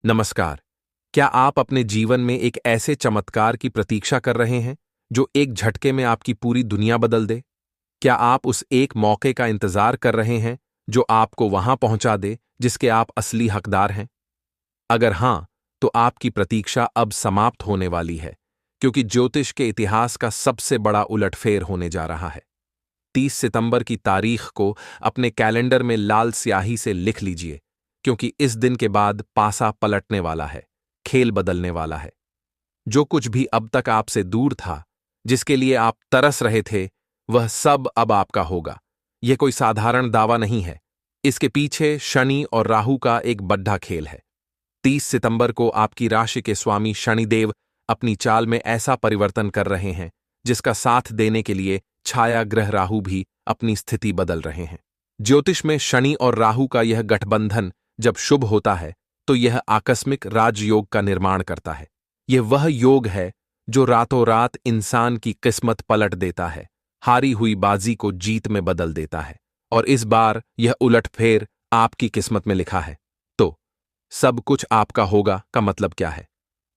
नमस्कार। क्या आप अपने जीवन में एक ऐसे चमत्कार की प्रतीक्षा कर रहे हैं जो एक झटके में आपकी पूरी दुनिया बदल दे? क्या आप उस एक मौके का इंतजार कर रहे हैं जो आपको वहां पहुंचा दे जिसके आप असली हकदार हैं? अगर हां, तो आपकी प्रतीक्षा अब समाप्त होने वाली है, क्योंकि ज्योतिष के इतिहास का सबसे बड़ा उलटफेर होने जा रहा है। 30 सितंबर की तारीख को अपने कैलेंडर में लाल स्याही से लिख लीजिए, क्योंकि इस दिन के बाद पासा पलटने वाला है, खेल बदलने वाला है। जो कुछ भी अब तक आपसे दूर था, जिसके लिए आप तरस रहे थे, वह सब अब आपका होगा। यह कोई साधारण दावा नहीं है। इसके पीछे शनि और राहु का एक बड्ढा खेल है। 30 सितंबर को आपकी राशि के स्वामी शनिदेव अपनी चाल में ऐसा परिवर्तन कर रहे हैं जिसका साथ देने के लिए छाया ग्रह राहु भी अपनी स्थिति बदल रहे हैं। ज्योतिष में शनि और राहु का यह गठबंधन जब शुभ होता है तो यह आकस्मिक राजयोग का निर्माण करता है। यह वह योग है जो रातों रात इंसान की किस्मत पलट देता है, हारी हुई बाजी को जीत में बदल देता है। और इस बार यह उलटफेर आपकी किस्मत में लिखा है। तो सब कुछ आपका होगा का मतलब क्या है?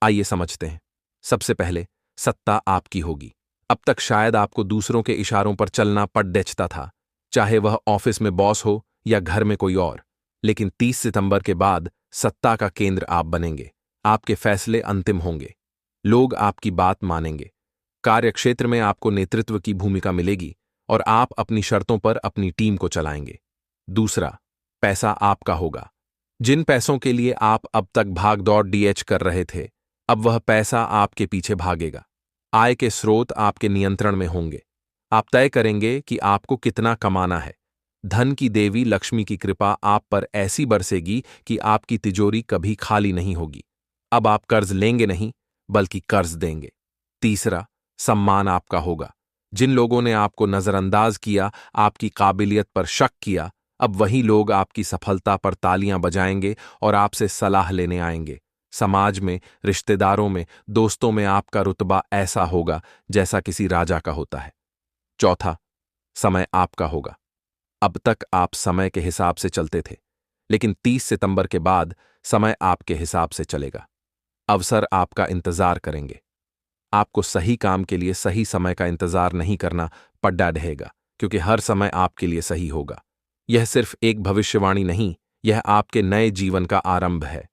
आइए समझते हैं। सबसे पहले, सत्ता आपकी होगी। अब तक शायद आपको दूसरों के इशारों पर चलना पड़ता था, चाहे वह ऑफिस में बॉस हो या घर में कोई और। लेकिन 30 सितंबर के बाद सत्ता का केंद्र आप बनेंगे। आपके फैसले अंतिम होंगे। लोग आपकी बात मानेंगे। कार्यक्षेत्र में आपको नेतृत्व की भूमिका मिलेगी और आप अपनी शर्तों पर अपनी टीम को चलाएंगे। दूसरा, पैसा आपका होगा। जिन पैसों के लिए आप अब तक भागदौड़ डीएच कर रहे थे, अब वह पैसा आपके पीछे भागेगा। आय के स्रोत आपके नियंत्रण में होंगे। आप तय करेंगे कि आपको कितना कमाना है। धन की देवी लक्ष्मी की कृपा आप पर ऐसी बरसेगी कि आपकी तिजोरी कभी खाली नहीं होगी। अब आप कर्ज लेंगे नहीं, बल्कि कर्ज देंगे। तीसरा, सम्मान आपका होगा। जिन लोगों ने आपको नजरअंदाज किया, आपकी काबिलियत पर शक किया, अब वही लोग आपकी सफलता पर तालियां बजाएंगे और आपसे सलाह लेने आएंगे। समाज में, रिश्तेदारों में, दोस्तों में आपका रुतबा ऐसा होगा जैसा किसी राजा का होता है। चौथा, समय आपका होगा। अब तक आप समय के हिसाब से चलते थे, लेकिन 30 सितंबर के बाद समय आपके हिसाब से चलेगा। अवसर आपका इंतजार करेंगे। आपको सही काम के लिए सही समय का इंतजार नहीं करना पड़ता रहेगा, क्योंकि हर समय आपके लिए सही होगा। यह सिर्फ एक भविष्यवाणी नहीं, यह आपके नए जीवन का आरंभ है।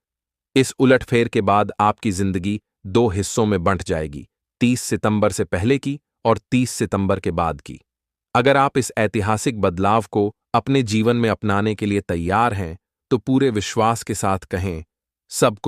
इस उलटफेर के बाद आपकी जिंदगी दो हिस्सों में बंट जाएगी, 30 सितंबर से पहले की और 30 सितंबर के बाद की। अगर आप इस ऐतिहासिक बदलाव को अपने जीवन में अपनाने के लिए तैयार हैं, तो पूरे विश्वास के साथ कहें, सब कुछ